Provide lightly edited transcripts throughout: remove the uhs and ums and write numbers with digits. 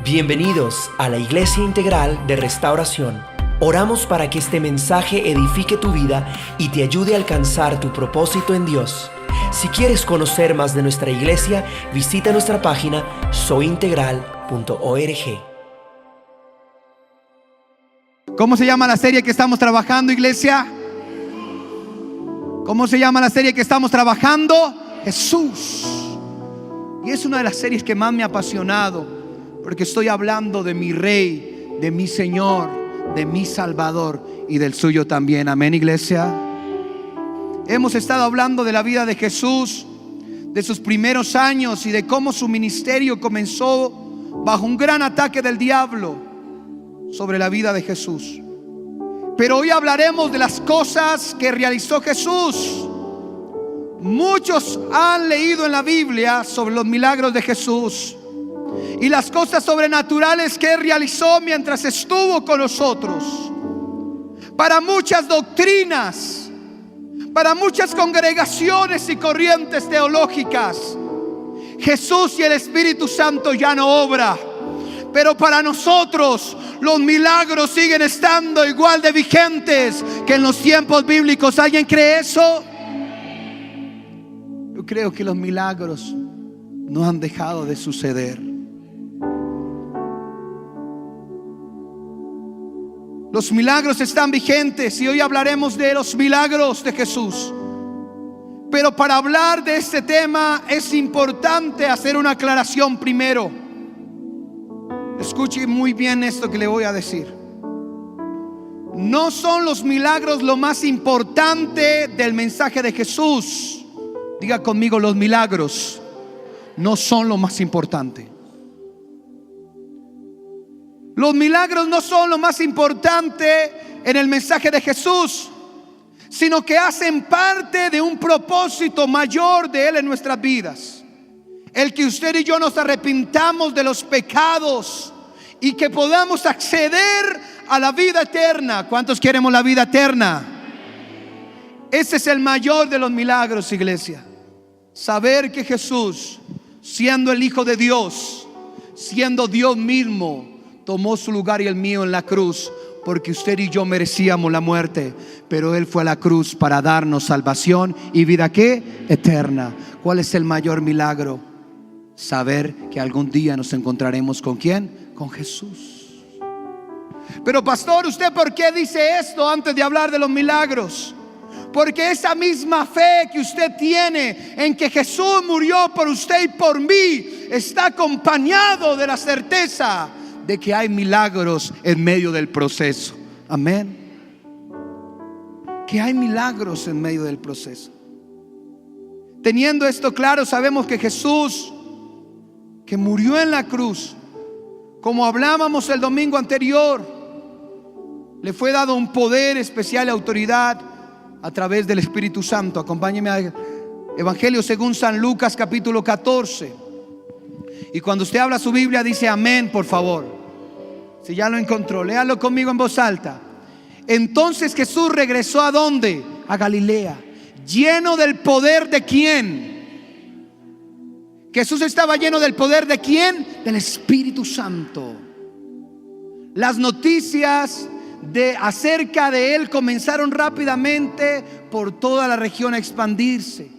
Bienvenidos a la Iglesia Integral de Restauración. Oramos para que este mensaje edifique tu vida y te ayude a alcanzar tu propósito en Dios. Si quieres conocer más de nuestra iglesia, visita nuestra página soyintegral.org. ¿Cómo se llama la serie que estamos trabajando, iglesia? ¿Cómo se llama la serie que estamos trabajando? Jesús. Y es una de las series que más me ha apasionado, porque estoy hablando de mi Rey, de mi Señor, de mi Salvador y del suyo también. Amén, iglesia. Hemos estado hablando de la vida de Jesús, de sus primeros años y de cómo su ministerio comenzó bajo un gran ataque del diablo sobre la vida de Jesús. Pero hoy hablaremos de las cosas que realizó Jesús. Muchos han leído en la Biblia sobre los milagros de Jesús y las cosas sobrenaturales que Él realizó mientras estuvo con nosotros. Para muchas doctrinas, para muchas congregaciones y corrientes teológicas, Jesús y el Espíritu Santo ya no obra. Pero para nosotros los milagros siguen estando igual de vigentes que en los tiempos bíblicos. ¿Alguien cree eso? Yo creo que los milagros no han dejado de suceder. Los milagros están vigentes y hoy hablaremos de los milagros de Jesús. Pero para hablar de este tema es importante hacer una aclaración primero. Escuche muy bien esto que le voy a decir. No son los milagros lo más importante del mensaje de Jesús. Diga conmigo, los milagros no son lo más importante. Los milagros no son lo más importante en el mensaje de Jesús, sino que hacen parte de un propósito mayor de Él en nuestras vidas. El que usted y yo nos arrepintamos de los pecados y que podamos acceder a la vida eterna. ¿Cuántos queremos la vida eterna? Ese es el mayor de los milagros, iglesia. Saber que Jesús, siendo el Hijo de Dios, siendo Dios mismo, tomó su lugar y el mío en la cruz, porque usted y yo merecíamos la muerte, pero Él fue a la cruz para darnos salvación y vida ¿qué? Eterna. ¿Cuál es el mayor milagro? Saber que algún día nos encontraremos ¿con quién? Con Jesús. Pero pastor, ¿usted por qué dice esto antes de hablar de los milagros? Porque esa misma fe que usted tiene en que Jesús murió por usted y por mí está acompañado de la certeza de que hay milagros en medio del proceso. Amén. Que hay milagros en medio del proceso. Teniendo esto claro, sabemos que Jesús, que murió en la cruz, como hablábamos el domingo anterior, le fue dado un poder especial y autoridad a través del Espíritu Santo. Acompáñeme al Evangelio según San Lucas capítulo 14. Y cuando usted habla su Biblia dice amén, por favor. Si ya lo encontró, léalo conmigo en voz alta. Entonces Jesús regresó ¿a dónde? A Galilea, lleno del poder de ¿quién? Jesús estaba lleno del poder de ¿quién? Del Espíritu Santo. Las noticias acerca de Él comenzaron rápidamente por toda la región a expandirse.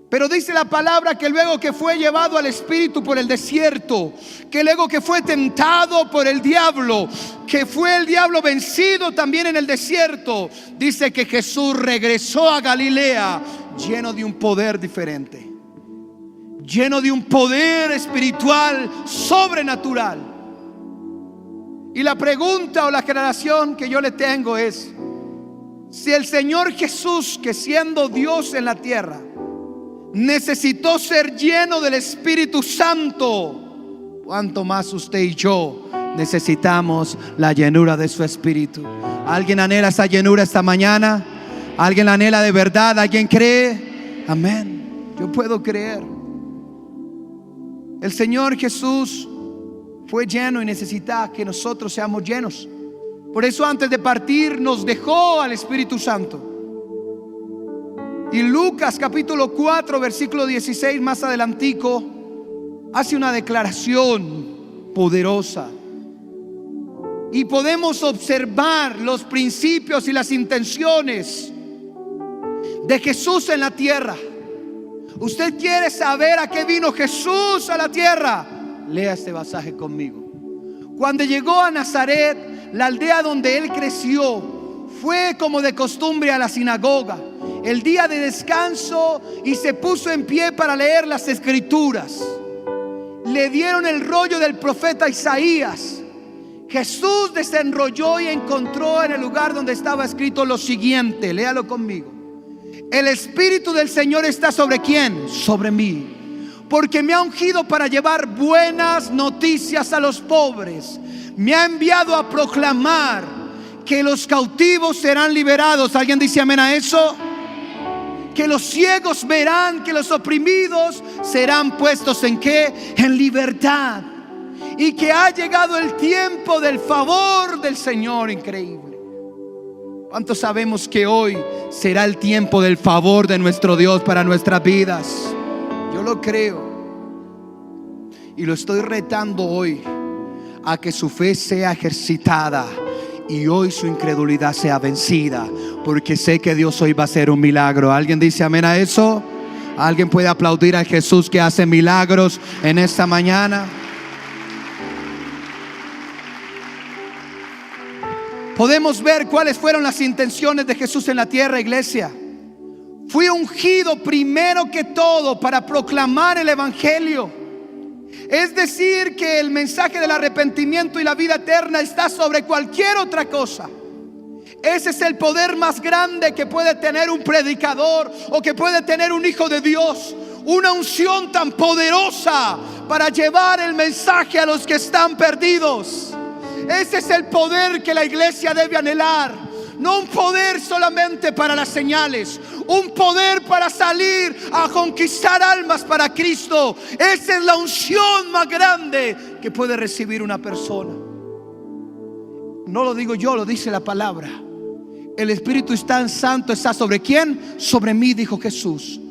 Pero dice la palabra que luego que fue llevado al Espíritu por el desierto, que luego que fue tentado por el diablo, que fue el diablo vencido también en el desierto, dice que Jesús regresó a Galilea lleno de un poder diferente, lleno de un poder espiritual sobrenatural. Y la pregunta o la aclaración que yo le tengo es: si el Señor Jesús, que siendo Dios en la tierra, necesitó ser lleno del Espíritu Santo, ¿cuánto más usted y yo necesitamos la llenura de su Espíritu? ¿Alguien anhela esa llenura esta mañana? ¿Alguien la anhela de verdad? ¿Alguien cree? Amén. Yo puedo creer. El Señor Jesús fue lleno y necesita que nosotros seamos llenos. Por eso antes de partir nos dejó al Espíritu Santo. Y Lucas capítulo 4 versículo 16 más adelantico hace una declaración poderosa. Y podemos observar los principios y las intenciones de Jesús en la tierra. ¿Usted quiere saber a qué vino Jesús a la tierra? Lea este pasaje conmigo. Cuando llegó a Nazaret, la aldea donde él creció, fue como de costumbre a la sinagoga el día de descanso y se puso en pie para leer las escrituras. Le dieron el rollo del profeta Isaías. Jesús desenrolló y encontró en el lugar donde estaba escrito lo siguiente. Léalo conmigo. El Espíritu del Señor está ¿sobre quién? Sobre mí, porque me ha ungido para llevar buenas noticias a los pobres. Me ha enviado a proclamar que los cautivos serán liberados. ¿Alguien dice amén a eso? Que los ciegos verán, que los oprimidos serán puestos ¿en qué? En libertad. Y que ha llegado el tiempo del favor del Señor. Increíble. ¿Cuántos sabemos que hoy será el tiempo del favor de nuestro Dios para nuestras vidas? Yo lo creo. Y lo estoy retando hoy a que su fe sea ejercitada y hoy su incredulidad sea vencida, porque sé que Dios hoy va a hacer un milagro. ¿Alguien dice amén a eso? ¿Alguien puede aplaudir a Jesús que hace milagros en esta mañana? Podemos ver cuáles fueron las intenciones de Jesús en la tierra, iglesia. Fui ungido primero que todo para proclamar el evangelio. Es decir, que el mensaje del arrepentimiento y la vida eterna está sobre cualquier otra cosa. Ese es el poder más grande que puede tener un predicador o que puede tener un hijo de Dios. Una unción tan poderosa para llevar el mensaje a los que están perdidos. Ese es el poder que la iglesia debe anhelar. No un poder solamente para las señales, un poder para salir a conquistar almas para Cristo. Esa es la unción más grande que puede recibir una persona. No lo digo yo, lo dice la palabra. El Espíritu Santo está ¿sobre quién? Sobre mí, dijo Jesús,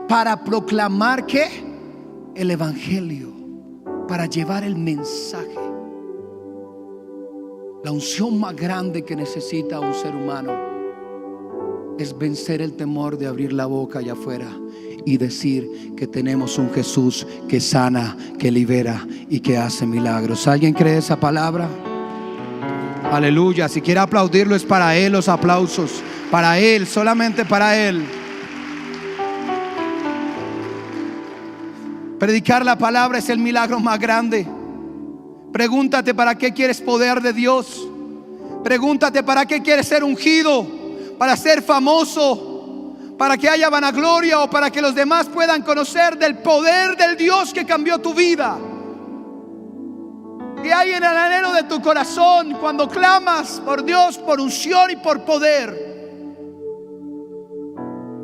para proclamar ¿qué? El evangelio, para llevar el mensaje. La unción más grande que necesita un ser humano es vencer el temor de abrir la boca allá afuera y decir que tenemos un Jesús que sana, que libera y que hace milagros. ¿Alguien cree esa palabra? Aleluya. Si quiere aplaudirlo, es para Él los aplausos. Para Él, solamente para Él. Predicar la palabra es el milagro más grande. Pregúntate para qué quieres poder de Dios. Pregúntate para qué quieres ser ungido. Para ser famoso, para que haya vanagloria o para que los demás puedan conocer del poder del Dios que cambió tu vida. ¿Qué hay en el anhelo de tu corazón cuando clamas por Dios, por unción y por poder?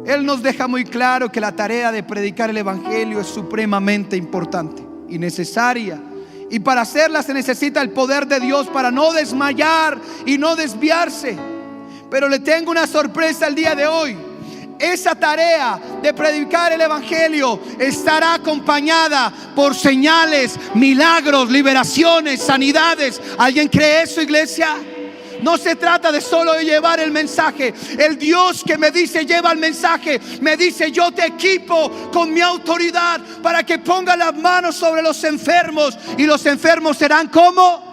Él nos deja muy claro que la tarea de predicar el evangelio es supremamente importante y necesaria. Y para hacerla se necesita el poder de Dios para no desmayar y no desviarse. Pero le tengo una sorpresa el día de hoy. Esa tarea de predicar el evangelio estará acompañada por señales, milagros, liberaciones, sanidades. ¿Alguien cree eso, iglesia? No se trata de solo llevar el mensaje. El Dios que me dice lleva el mensaje, me dice yo te equipo con mi autoridad para que ponga las manos sobre los enfermos y los enfermos serán como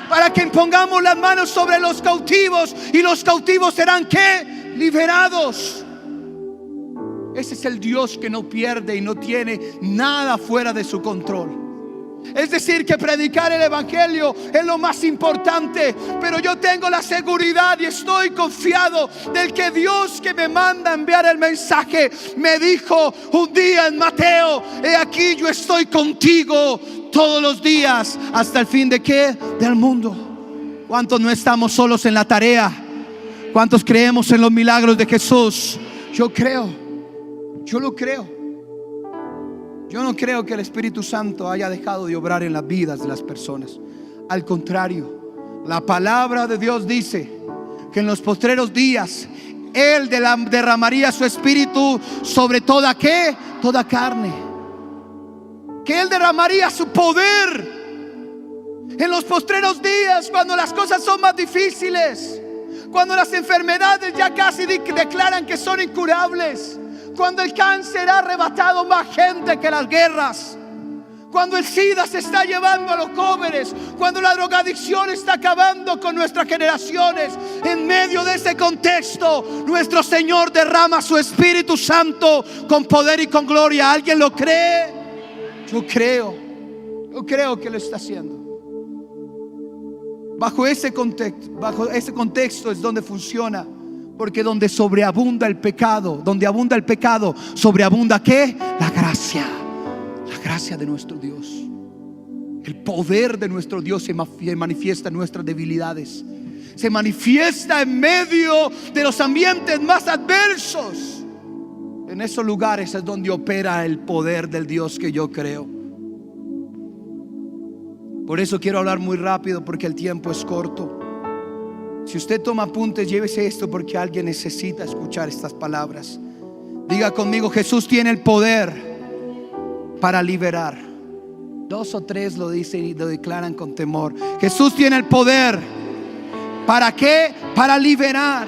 para que pongamos las manos sobre los cautivos y los cautivos serán ¿qué? Liberados. Ese es el Dios que no pierde y no tiene nada fuera de su control. Es decir, que predicar el evangelio es lo más importante. Pero yo tengo la seguridad y estoy confiado del que Dios que me manda a enviar el mensaje me dijo un día en Mateo: he aquí yo estoy contigo todos los días hasta el fin de ¿qué? Del mundo. ¿Cuántos no estamos solos en la tarea? ¿Cuántos creemos en los milagros de Jesús? Yo creo, yo lo creo. Yo no creo que el Espíritu Santo haya dejado de obrar en las vidas de las personas. Al contrario, la palabra de Dios dice que en los postreros días Él derramaría su Espíritu sobre toda ¿qué? Toda carne. Que Él derramaría su poder En los postreros días, cuando las cosas son más difíciles, cuando las enfermedades ya casi declaran que son incurables, cuando el cáncer ha arrebatado más gente que las guerras, cuando el SIDA se está llevando a los jóvenes, cuando la drogadicción está acabando con nuestras generaciones, en medio de ese contexto, nuestro Señor derrama su Espíritu Santo con poder y con gloria. ¿Alguien lo cree? Yo creo que lo está haciendo. Bajo ese contexto es donde funciona. Porque donde sobreabunda el pecado, sobreabunda ¿qué? La gracia de nuestro Dios. El poder de nuestro Dios se manifiesta en nuestras debilidades. Se manifiesta en medio de los ambientes más adversos. En esos lugares es donde opera el poder del Dios que yo creo. Por eso quiero hablar muy rápido, porque el tiempo es corto. Si usted toma apuntes, llévese esto, porque alguien necesita escuchar estas palabras. Diga conmigo: Jesús tiene el poder para liberar. 2 o 3 lo dicen y lo declaran con temor. Jesús tiene el poder. ¿Para qué? Para liberar.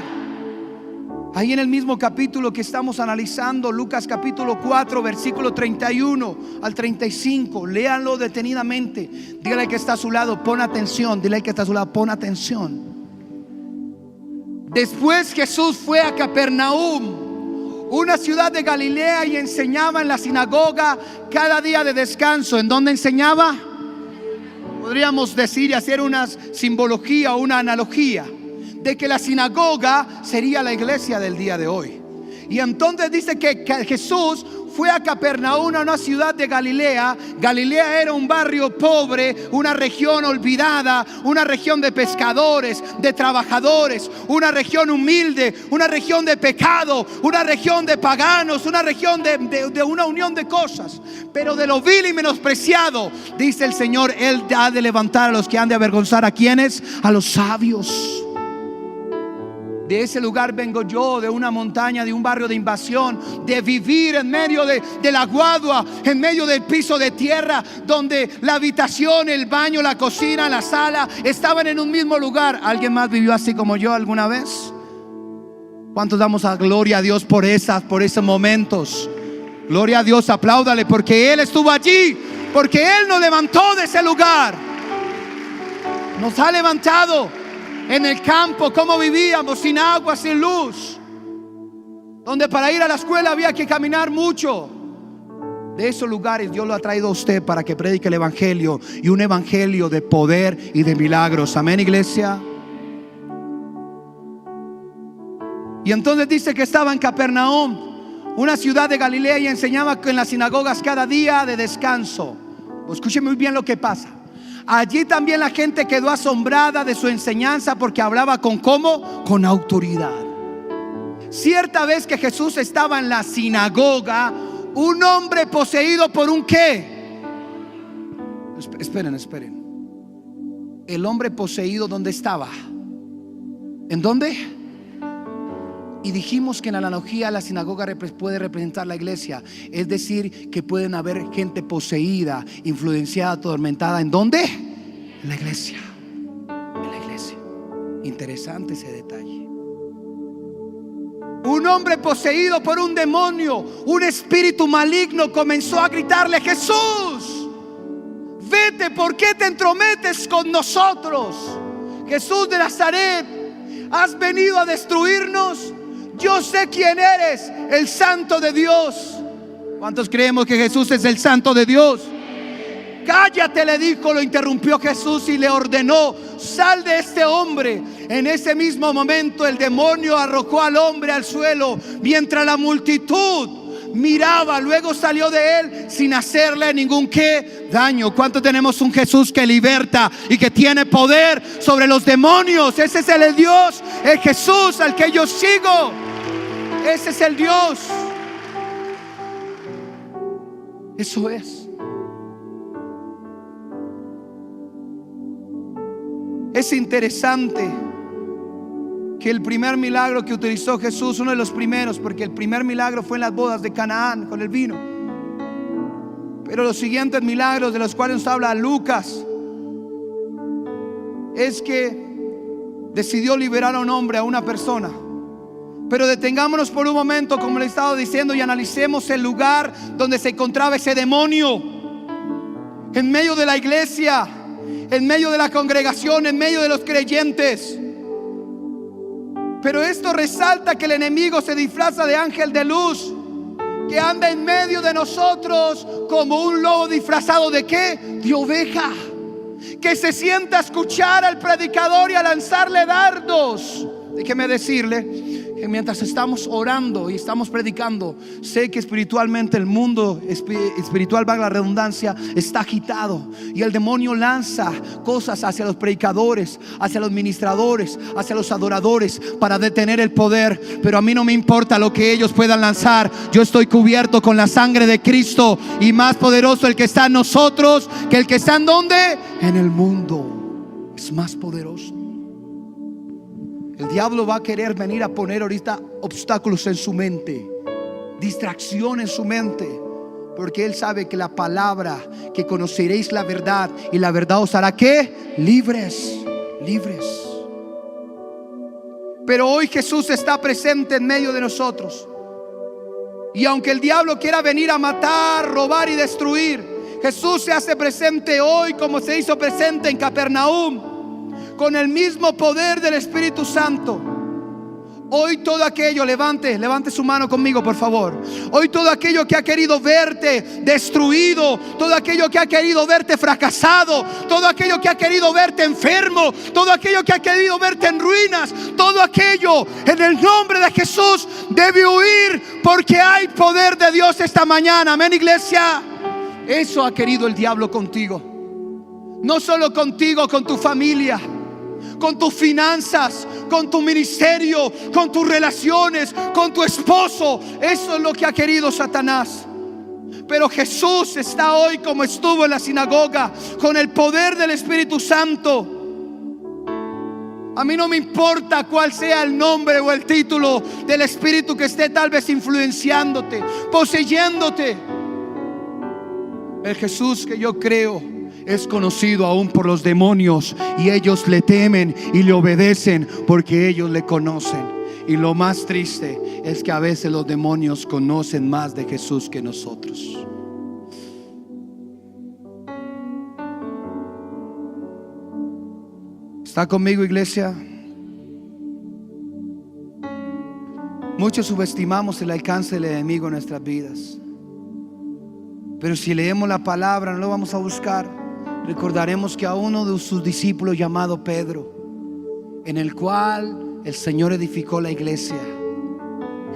Ahí en el mismo capítulo que estamos analizando, Lucas capítulo 4, versículo 31 al 35. Léanlo detenidamente. Dígale al que está a su lado: pon atención. Dile al que está a su lado: pon atención. Después Jesús fue a Capernaum, una ciudad de Galilea, y enseñaba en la sinagoga cada día de descanso. ¿En dónde enseñaba? Podríamos decir y hacer una simbología o una analogía de que la sinagoga sería la iglesia del día de hoy. Y entonces dice que Jesús fue a Capernaum, una ciudad de Galilea. Galilea era un barrio pobre, una región olvidada, una región de pescadores, de trabajadores, una región humilde, una región de pecado, una región de paganos, una región de una unión de cosas. Pero de lo vil y menospreciado, dice el Señor, Él ha de levantar a los que han de avergonzar. ¿A quiénes? A los sabios. De ese lugar vengo yo, de una montaña, de un barrio de invasión, de vivir en medio de la guadua, en medio del piso de tierra, donde la habitación, el baño, la cocina, la sala estaban en un mismo lugar. ¿Alguien más vivió así como yo alguna vez? ¿Cuántos damos a gloria a Dios por esos momentos? Gloria a Dios, apláudale, porque Él estuvo allí, porque Él nos levantó de ese lugar. Nos ha levantado. En el campo, cómo vivíamos, sin agua, sin luz, donde para ir a la escuela había que caminar mucho. De esos lugares Dios lo ha traído a usted para que predique el evangelio, y un evangelio de poder y de milagros. Amén, iglesia. Y entonces dice que estaba en Capernaum, una ciudad de Galilea, y enseñaba en las sinagogas cada día de descanso. Escuchen muy bien lo que pasa. Allí también la gente quedó asombrada de su enseñanza, porque hablaba con ¿cómo? Con autoridad. Cierta vez que Jesús estaba en la sinagoga, un hombre poseído por un ¿qué? Esperen. El hombre poseído, ¿dónde estaba? ¿En dónde? Y dijimos que en la analogía la sinagoga puede representar la iglesia. Es decir, que pueden haber gente poseída, influenciada, atormentada. ¿En dónde? En la iglesia. En la iglesia. Interesante ese detalle. Un hombre poseído por un demonio, un espíritu maligno, comenzó a gritarle: Jesús, vete, ¿por qué te entrometes con nosotros? Jesús de Nazaret, ¿has venido a destruirnos? Yo sé quién eres, el Santo de Dios. ¿Cuántos creemos que Jesús es el Santo de Dios? Cállate, le dijo, lo interrumpió Jesús y le ordenó: sal de este hombre. En ese mismo momento el demonio arrojó al hombre al suelo, mientras la multitud miraba. Luego salió de él sin hacerle ningún ¿qué? Daño. ¿Cuánto tenemos un Jesús que liberta y que tiene poder sobre los demonios? Ese es el Dios, el Jesús al que yo sigo. Ese es el Dios. Eso es. Es interesante que el primer milagro que utilizó Jesús, uno de los primeros, porque el primer milagro fue en las bodas de Canaán con el vino, pero los siguientes milagros de los cuales nos habla Lucas es que decidió liberar a un hombre, a una persona. Pero detengámonos por un momento, como le he estado diciendo, y analicemos el lugar donde se encontraba ese demonio. En medio de la iglesia, en medio de la congregación, en medio de los creyentes. Pero esto resalta que el enemigo se disfraza de ángel de luz, que anda en medio de nosotros como un lobo disfrazado ¿de qué? De oveja, que se sienta a escuchar al predicador y a lanzarle dardos. Déjeme decirle que mientras estamos orando y estamos predicando, sé que espiritualmente el mundo espiritual, valga la redundancia, está agitado, y el demonio lanza cosas hacia los predicadores, hacia los ministradores, hacia los adoradores, para detener el poder. Pero a mí no me importa lo que ellos puedan lanzar. Yo estoy cubierto con la sangre de Cristo, y más poderoso el que está en nosotros que el que está en ¿dónde? En el mundo. Es más poderoso. El diablo va a querer venir a poner ahorita obstáculos en su mente, distracción en su mente, porque él sabe que la palabra, que conoceréis la verdad, y la verdad os hará ¿qué? Libres, libres. Pero hoy Jesús está presente en medio de nosotros, y aunque el diablo quiera venir a matar, robar y destruir, Jesús se hace presente hoy como se hizo presente en Capernaum, con el mismo poder del Espíritu Santo. Hoy todo aquello, levante su mano conmigo, por favor. Hoy todo aquello que ha querido verte destruido, todo aquello que ha querido verte fracasado, todo aquello que ha querido verte enfermo, todo aquello que ha querido verte en ruinas, todo aquello en el nombre de Jesús debe huir, porque hay poder de Dios esta mañana. Amén, iglesia. Eso ha querido el diablo contigo. No solo contigo, con tu familia, con tus finanzas, con tu ministerio, con tus relaciones, con tu esposo. Eso es lo que ha querido Satanás. Pero Jesús está hoy como estuvo en la sinagoga, con el poder del Espíritu Santo. A mí no me importa cuál sea el nombre o el título del espíritu que esté tal vez influenciándote, poseyéndote. El Jesús que yo creo es conocido aún por los demonios, y ellos le temen y le obedecen porque ellos le conocen. Y lo más triste es que a veces los demonios conocen más de Jesús que nosotros. ¿Está conmigo, iglesia? Muchos subestimamos el alcance del enemigo en nuestras vidas, pero si leemos la palabra, no lo vamos a buscar. Recordaremos que a uno de sus discípulos llamado Pedro, en el cual el Señor edificó la iglesia,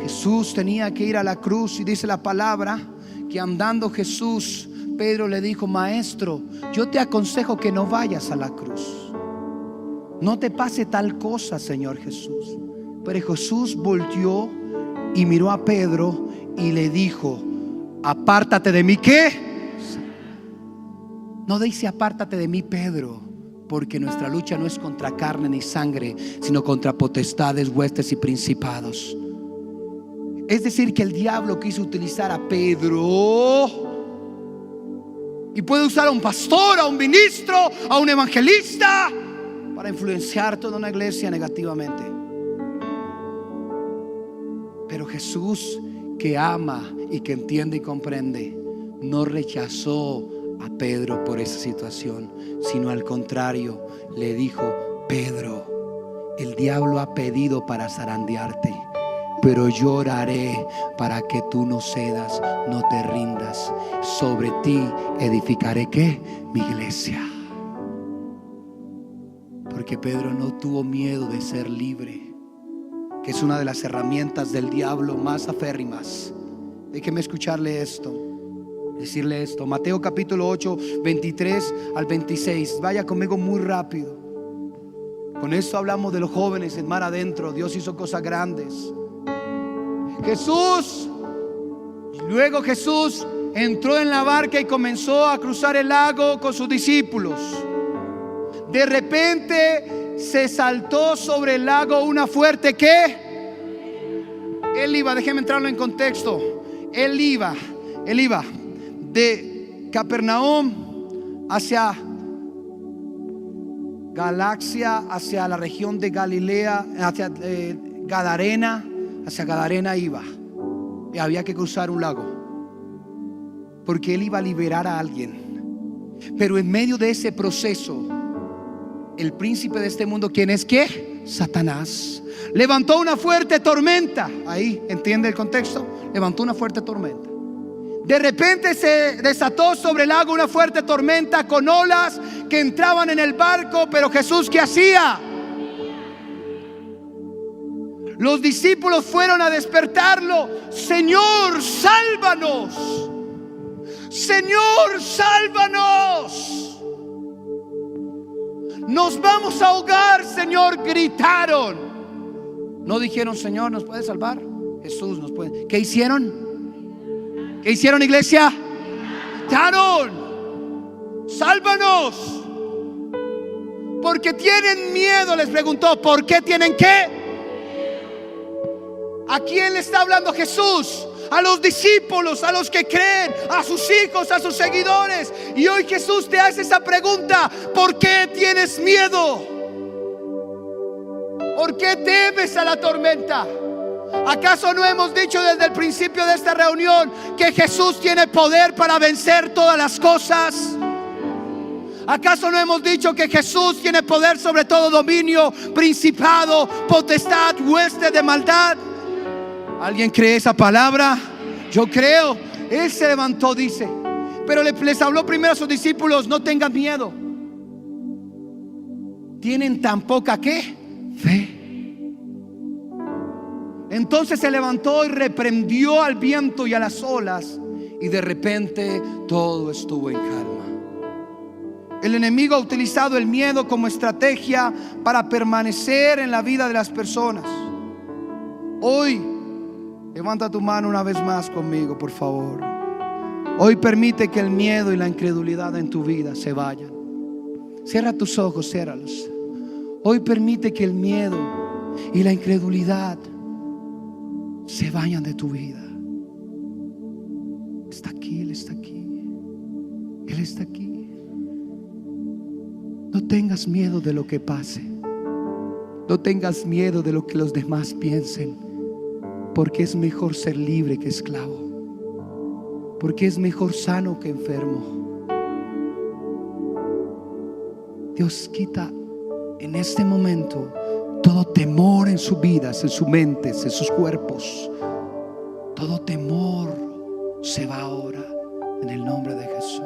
Jesús tenía que ir a la cruz, y dice la palabra que andando Jesús, Pedro le dijo: Maestro, yo te aconsejo que no vayas a la cruz, no te pase tal cosa, Señor Jesús. Pero Jesús volteó y miró a Pedro y le dijo: apártate de mí. ¿Qué? No dice apártate de mí, Pedro, porque nuestra lucha no es contra carne ni sangre, sino contra potestades, huestes y principados. Es decir, que el diablo quiso utilizar a Pedro, y puede usar a un pastor, a un ministro, a un evangelista, para influenciar toda una iglesia negativamente. Pero Jesús, que ama y que entiende y comprende, no rechazó a Pedro por esa situación, sino al contrario, le dijo: Pedro, el diablo ha pedido para zarandearte, pero yo oraré para que tú no cedas, no te rindas. Sobre ti edificaré ¿qué? Mi iglesia. Porque Pedro no tuvo miedo de ser libre, que es una de las herramientas del diablo más aférrimas. Déjeme escucharle esto, decirle esto. Mateo capítulo 8, 23 al 26. Vaya conmigo muy rápido. Con esto hablamos de los jóvenes en mar adentro. Dios hizo cosas grandes. Luego Jesús entró en la barca y comenzó a cruzar el lago con sus discípulos. De repente se saltó sobre el lago una fuerte ¿qué? Él iba, déjeme entrarlo en contexto. Él iba de Capernaum hacia Galaxia hacia la región de Galilea, hacia Gadarena. Hacia Gadarena iba, y había que cruzar un lago, porque él iba a liberar a alguien. Pero en medio de ese proceso, el príncipe de este mundo, ¿quién es qué? Satanás. Levantó una fuerte tormenta. Ahí, ¿entiende el contexto? Levantó una fuerte tormenta. De repente se desató sobre el lago una fuerte tormenta con olas que entraban en el barco. Pero Jesús, ¿qué hacía? Los discípulos fueron a despertarlo. Señor, sálvanos. Señor, sálvanos. Nos vamos a ahogar, Señor, gritaron. No dijeron, Señor, ¿nos puede salvar? Jesús nos puede. ¿Qué hicieron? ¿Qué hicieron, iglesia? Gritaron, sálvanos. Porque tienen miedo, les preguntó. ¿Por qué tienen qué? ¿A quién le está hablando Jesús? A los discípulos, a los que creen, a sus hijos, a sus seguidores. Y hoy Jesús te hace esa pregunta: ¿por qué tienes miedo? ¿Por qué temes a la tormenta? ¿Acaso no hemos dicho desde el principio de esta reunión que Jesús tiene poder para vencer todas las cosas? ¿Acaso no hemos dicho que Jesús tiene poder sobre todo dominio, principado, potestad, hueste de maldad? ¿Alguien cree esa palabra? Yo creo. Él se levantó, dice, pero les habló primero a sus discípulos: no tengan miedo. ¿Tienen tan poca qué? Fe. Entonces se levantó y reprendió al viento y a las olas, y de repente todo estuvo en calma. El enemigo ha utilizado el miedo como estrategia para permanecer en la vida de las personas. Hoy, levanta tu mano una vez más conmigo, por favor. Hoy permite que el miedo y la incredulidad en tu vida se vayan. Cierra tus ojos, ciérralos. Hoy permite que el miedo y la incredulidad se vayan de tu vida. Está aquí, Él está aquí. Él está aquí. No tengas miedo de lo que pase. No tengas miedo de lo que los demás piensen. Porque es mejor ser libre que esclavo. Porque es mejor sano que enfermo. Dios quita en este momento todo temor en sus vidas, en sus mentes, en sus cuerpos. Todo temor se va ahora en el nombre de Jesús.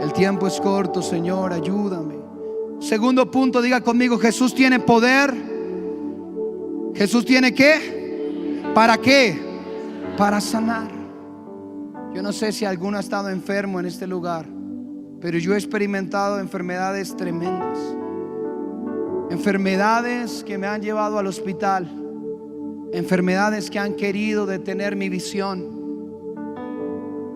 El tiempo es corto, Señor, ayúdame. Segundo punto, diga conmigo: Jesús tiene poder. ¿Jesús tiene qué? ¿Para qué? Para sanar. Yo no sé si alguno ha estado enfermo en este lugar, pero yo he experimentado enfermedades tremendas. Enfermedades que me han llevado al hospital. Enfermedades que han querido detener mi visión.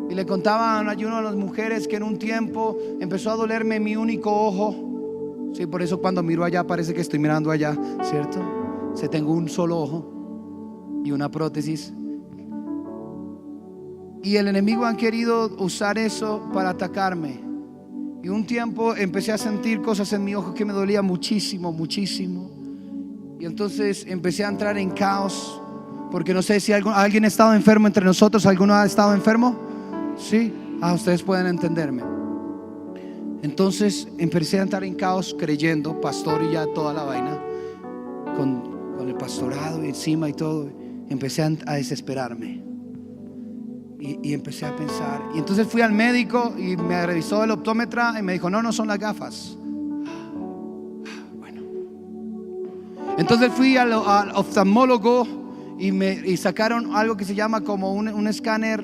Y le contaban a una de las mujeres que en un tiempo empezó a dolerme mi único ojo. Sí, por eso cuando miro allá parece que estoy mirando allá, ¿cierto? Si tengo un solo ojo y una prótesis. Y el enemigo ha querido usar eso para atacarme. Y un tiempo empecé a sentir cosas en mi ojo que me dolía muchísimo, muchísimo. Y entonces empecé a entrar en caos. Porque no sé si alguien ha estado enfermo entre nosotros. ¿Alguno ha estado enfermo? Sí. Ustedes pueden entenderme. Entonces empecé a entrar en caos creyendo, pastor y ya toda la vaina, con el pastorado encima y todo. Empecé a desesperarme. Y empecé a pensar. Y entonces fui al médico y me revisó el optómetra y me dijo: no son las gafas. Bueno. Entonces fui al oftalmólogo y sacaron algo que se llama como un escáner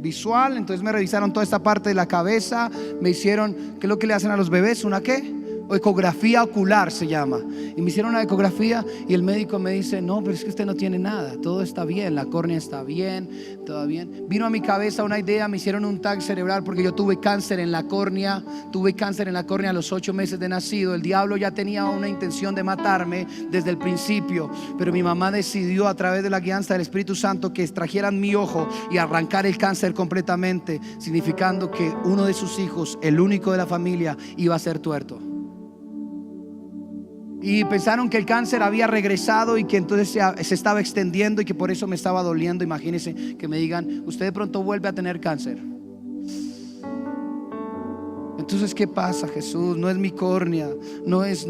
visual. Entonces me revisaron toda esta parte de la cabeza. Me hicieron, ¿qué es lo que le hacen a los bebés? ¿Una qué? Ecografía ocular se llama. Y me hicieron una ecografía y el médico me dice: no, pero es que usted no tiene nada, todo está bien, la córnea está bien, todo bien. Vino a mi cabeza una idea, me hicieron un TAC cerebral porque yo tuve cáncer en la córnea. Tuve cáncer en la córnea a los 8 meses de nacido. El diablo ya tenía una intención de matarme desde el principio, pero mi mamá decidió, a través de la guianza del Espíritu Santo, que extrajeran mi ojo y arrancar el cáncer completamente, significando que uno de sus hijos, el único de la familia, iba a ser tuerto. y pensaron que el cáncer había regresado y que entonces se estaba extendiendo y que por eso me estaba doliendo. Imagínense que me digan: usted de pronto vuelve a tener cáncer. Entonces, ¿qué pasa, Jesús? No es mi córnea, no es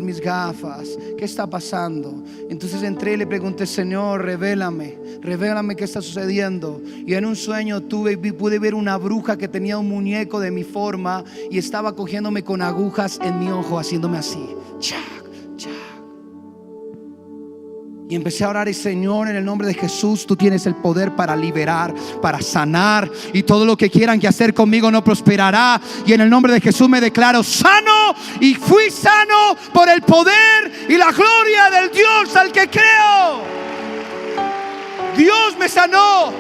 mis gafas. ¿Qué está pasando? Entonces entré y le pregunté: Señor, revélame qué está sucediendo. Y en un sueño pude ver una bruja que tenía un muñeco de mi forma y estaba cogiéndome con agujas en mi ojo, haciéndome así, chac, chac. Y empecé a orar: y Señor, en el nombre de Jesús, tú tienes el poder para liberar, para sanar, y todo lo que quieran que hacer conmigo no prosperará. Y en el nombre de Jesús me declaro sano, y fui sano por el poder y la gloria del Dios al que creo. Dios me sanó.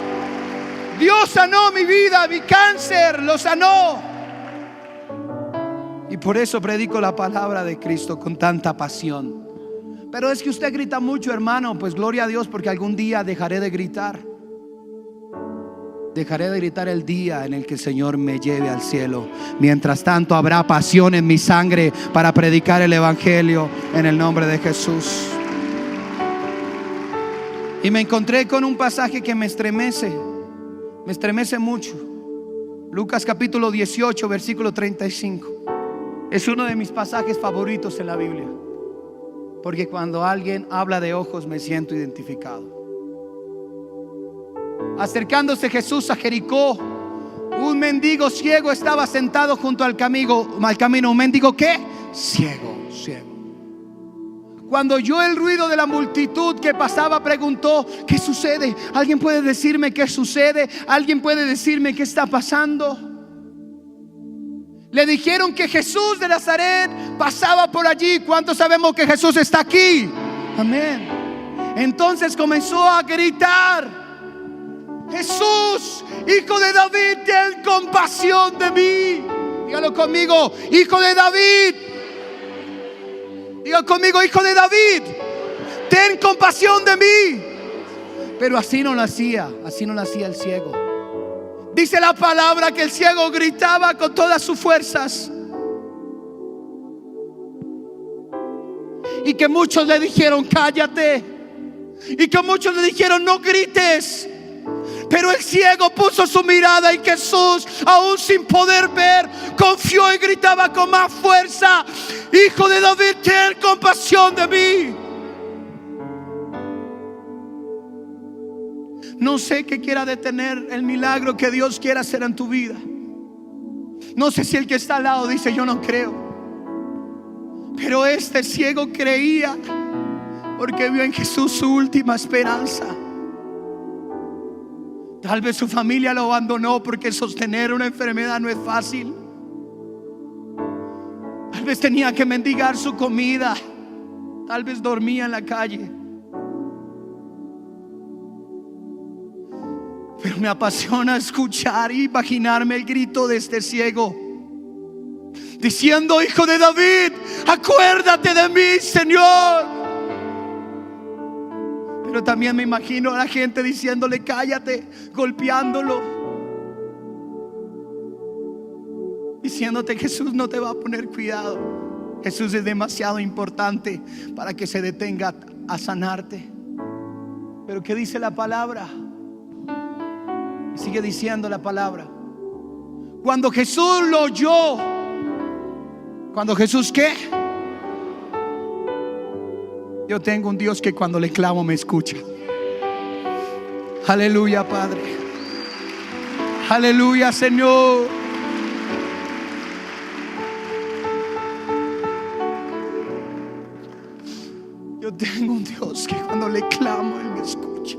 Dios sanó mi vida, mi cáncer lo sanó. Y por eso predico la palabra de Cristo con tanta pasión. Pero es que usted grita mucho, hermano. Pues gloria a Dios, porque algún día dejaré de gritar. Dejaré de gritar el día en el que el Señor me lleve al cielo. Mientras tanto habrá pasión en mi sangre para predicar el evangelio en el nombre de Jesús. Y me encontré con un pasaje que me estremece mucho. Lucas capítulo 18, versículo 35. Es uno de mis pasajes favoritos en la Biblia, porque cuando alguien habla de ojos me siento identificado. Acercándose Jesús a Jericó, un mendigo ciego estaba sentado junto al camino. ¿Un mendigo qué? Ciego. Cuando oyó el ruido de la multitud que pasaba, preguntó: ¿qué sucede? ¿Alguien puede decirme qué sucede? ¿Alguien puede decirme qué está pasando? Le dijeron que Jesús de Nazaret pasaba por allí. ¿Cuántos sabemos que Jesús está aquí? Amén. Entonces comenzó a gritar: Jesús, Hijo de David, ten compasión de mí. Dígalo conmigo: Hijo de David. Diga conmigo: Hijo de David, ten compasión de mí. Pero así no lo hacía el ciego. Dice la palabra que el ciego gritaba con todas sus fuerzas, y que muchos le dijeron: cállate. Y que muchos le dijeron: no grites. Pero el ciego puso su mirada en Jesús, aún sin poder ver, confió y gritaba con más fuerza: Hijo de David, ten compasión de mí. No sé qué quiera detener el milagro que Dios quiera hacer en tu vida. No sé si el que está al lado dice: yo no creo. Pero este ciego creía, porque vio en Jesús su última esperanza. Tal vez su familia lo abandonó, porque sostener una enfermedad no es fácil. Tal vez tenía que mendigar su comida. Tal vez dormía en la calle. Pero me apasiona escuchar e imaginarme el grito de este ciego, diciendo: Hijo de David, acuérdate de mí, Señor. Pero también me imagino a la gente diciéndole: cállate, golpeándolo, diciéndote: Jesús no te va a poner cuidado. Jesús es demasiado importante para que se detenga a sanarte. Pero ¿qué dice la palabra? Sigue diciendo la palabra: cuando Jesús lo oyó. ¿Cuando Jesús qué? Yo tengo un Dios que cuando le clamo me escucha. Aleluya, Padre. Aleluya, Señor. Yo tengo un Dios que cuando le clamo Él me escucha.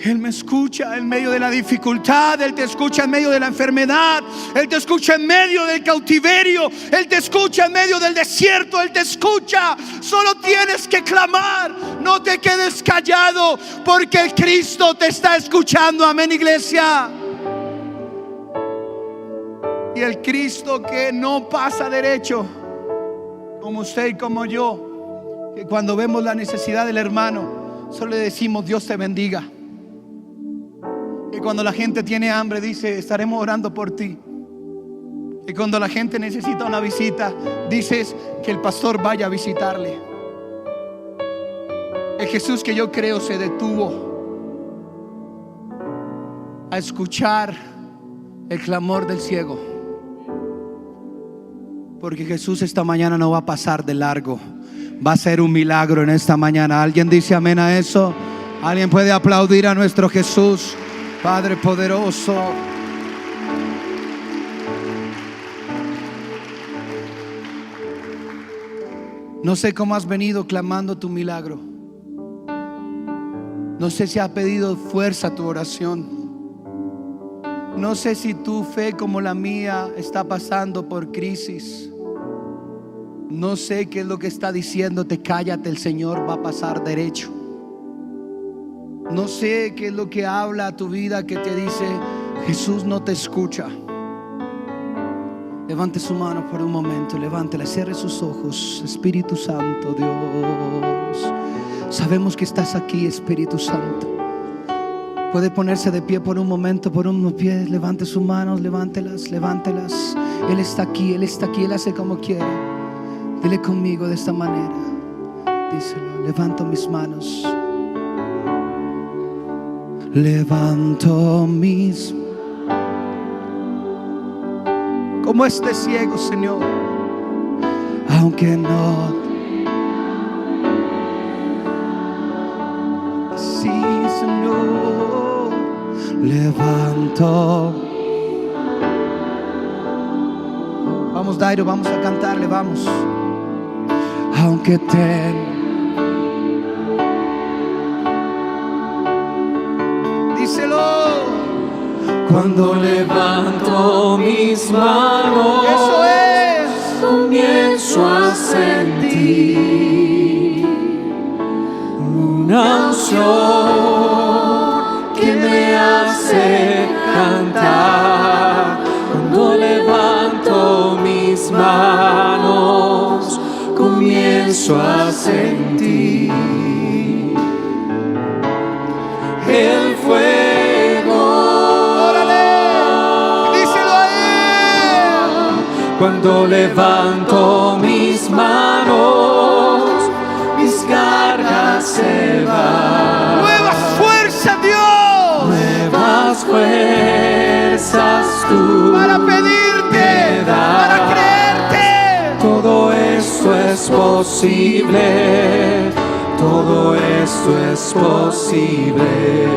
Él me escucha en medio de la dificultad. Él te escucha en medio de la enfermedad. Él te escucha en medio del cautiverio. Él te escucha en medio del desierto. Él te escucha. Solo tienes que clamar. No te quedes callado, porque el Cristo te está escuchando. Amén, iglesia. Y el Cristo que no pasa derecho, como usted y como yo, que cuando vemos la necesidad del hermano solo le decimos: Dios te bendiga. Y cuando la gente tiene hambre dice: estaremos orando por ti. Y cuando la gente necesita una visita, dices que el pastor vaya a visitarle. El Jesús que yo creo se detuvo a escuchar el clamor del ciego. Porque Jesús esta mañana no va a pasar de largo. Va a ser un milagro en esta mañana. ¿Alguien dice amén a eso? ¿Alguien puede aplaudir a nuestro Jesús, Padre poderoso? No sé cómo has venido clamando tu milagro. No sé si ha pedido fuerza a tu oración. No sé si tu fe como la mía está pasando por crisis. No sé qué es lo que está diciéndote. Cállate, el Señor va a pasar derecho. No sé qué es lo que habla a tu vida que te dice Jesús no te escucha. Levante su mano por un momento, levántela, cierre sus ojos. Espíritu Santo, Dios, sabemos que estás aquí, Espíritu Santo. Puede ponerse de pie por un momento, por unos pies. Levante sus manos, levántelas. Él está aquí, Él está aquí, Él hace como quiere. Dile conmigo de esta manera. Díselo, levanto mis manos. Levanto mis manos. Como este ciego, Señor, aunque no. Sí, Señor, levanto. Vamos, Dairo, vamos a cantarle, vamos. Aunque díselo. Cuando levanto mis manos, Eso es. comienzo a sentir una unción que me hace cantar. Cuando levanto mis manos, comienzo a sentir el fuego. Cuando levanto mis manos, mis cargas se van. Nuevas fuerzas, Dios. Nuevas fuerzas tú Para pedirte, me das. para creerte. Todo esto es posible. Todo esto es posible.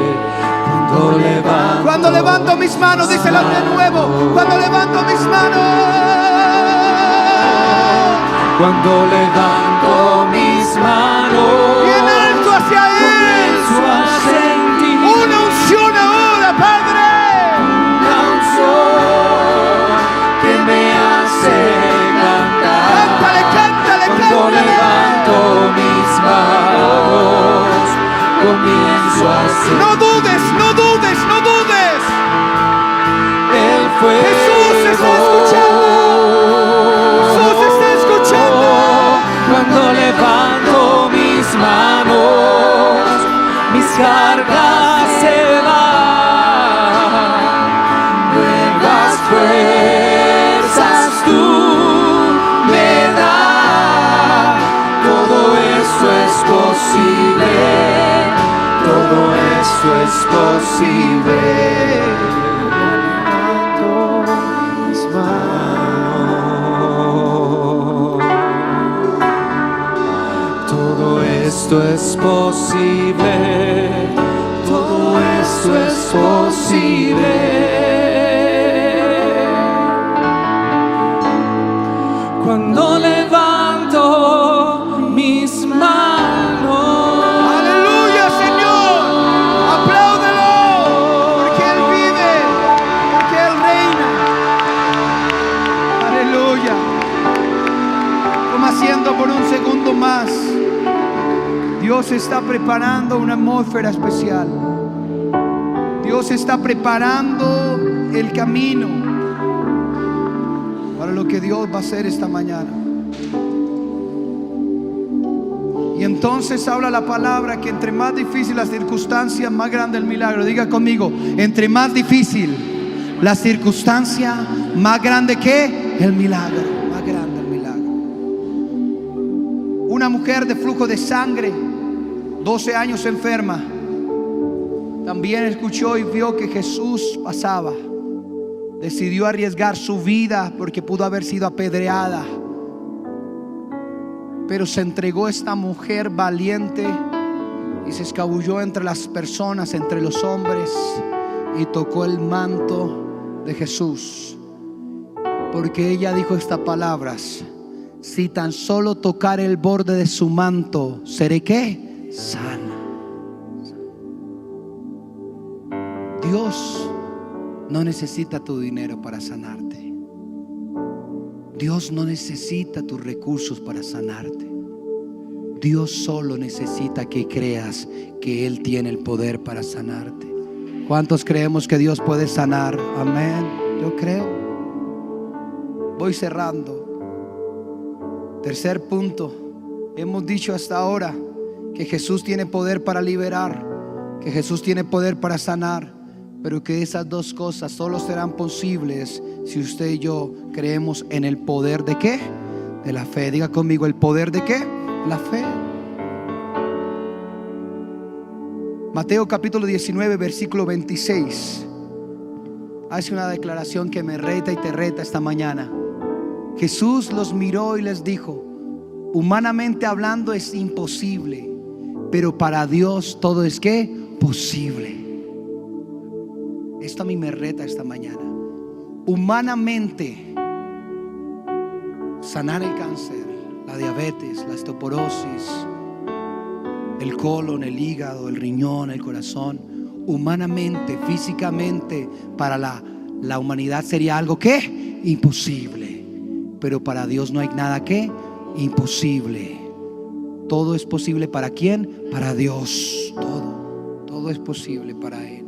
Cuando levanto mis manos, díselo de nuevo. Cuando levanto mis manos. Cuando levanto mis manos, Bien alto hacia Él. comienzo a sentir Una unción ahora, Padre. una unción que me hace cantar. Cántale. Cuando levanto mis manos, comienzo a sentir. No dudes. El fuego. Jesús está escuchando. Cuando levanto mis manos, mis cargas se van. Nuevas fuerzas tú me das. Todo esto es posible. Todo esto es posible. Esto es posible, todo esto es posible. Cuando levanto mis manos. Aleluya, Señor. Apláudelo. Porque Él vive, porque Él reina. Aleluya. Como haciendo por un segundo más. Dios está preparando una atmósfera especial. Dios está preparando el camino para lo que Dios va a hacer esta mañana. Y entonces habla la palabra que entre más difícil la circunstancia, más grande el milagro. Diga conmigo, entre más difícil la circunstancia, más grande ¿qué? el milagro, más grande el milagro. Una mujer de flujo de sangre, 12 años enferma, también escuchó y vio que Jesús pasaba. Decidió arriesgar su vida porque pudo haber sido apedreada, pero se entregó esta mujer valiente y se escabulló entre las personas, entre los hombres, y tocó el manto de Jesús, porque ella dijo estas palabras: si tan solo tocar el borde de su manto, ¿seré qué? Sana. Dios no necesita tu dinero para sanarte. Dios no necesita tus recursos para sanarte. Dios solo necesita que creas que Él tiene el poder para sanarte. ¿Cuántos creemos que Dios puede sanar? Amén. Yo creo. Voy cerrando. Tercer punto. Hemos dicho hasta ahora que Jesús tiene poder para liberar, que Jesús tiene poder para sanar, pero que esas dos cosas solo serán posibles si usted y yo creemos en el poder ¿de qué? De la fe. Diga conmigo, ¿el poder de qué? La fe. Mateo capítulo 19 versículo 26 hace una declaración que me reta y te reta esta mañana. Jesús los miró y les dijo: humanamente hablando es imposible, pero para Dios todo es ¿qué? Posible. Esto a mí me reta esta mañana. Humanamente, sanar el cáncer, la diabetes, la osteoporosis, el colon, el hígado, el riñón, el corazón, humanamente, físicamente, para la humanidad sería algo que imposible, pero para Dios no hay nada que imposible. Todo es posible. ¿Para quién? Para Dios. Todo es posible para Él.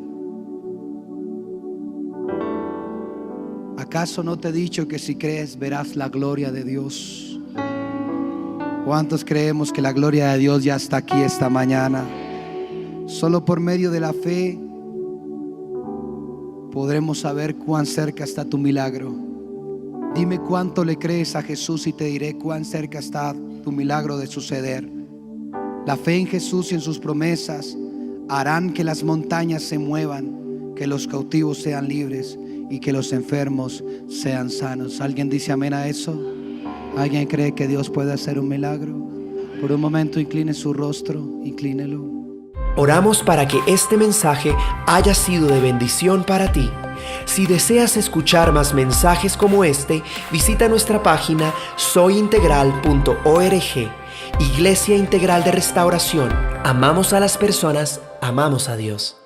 ¿Acaso no te he dicho que si crees verás la gloria de Dios? ¿Cuántos creemos que la gloria de Dios ya está aquí esta mañana? Solo por medio de la fe podremos saber cuán cerca está tu milagro. Dime cuánto le crees a Jesús y te diré cuán cerca está tu milagro de suceder. La fe en Jesús y en sus promesas harán que las montañas se muevan, que los cautivos sean libres y que los enfermos sean sanos. ¿Alguien dice amén a eso? ¿Alguien cree que Dios puede hacer un milagro? Por un momento incline su rostro, inclínelo. Oramos para que este mensaje haya sido de bendición para ti. Si deseas escuchar más mensajes como este, visita nuestra página soyintegral.org. Iglesia Integral de Restauración. Amamos a las personas, amamos a Dios.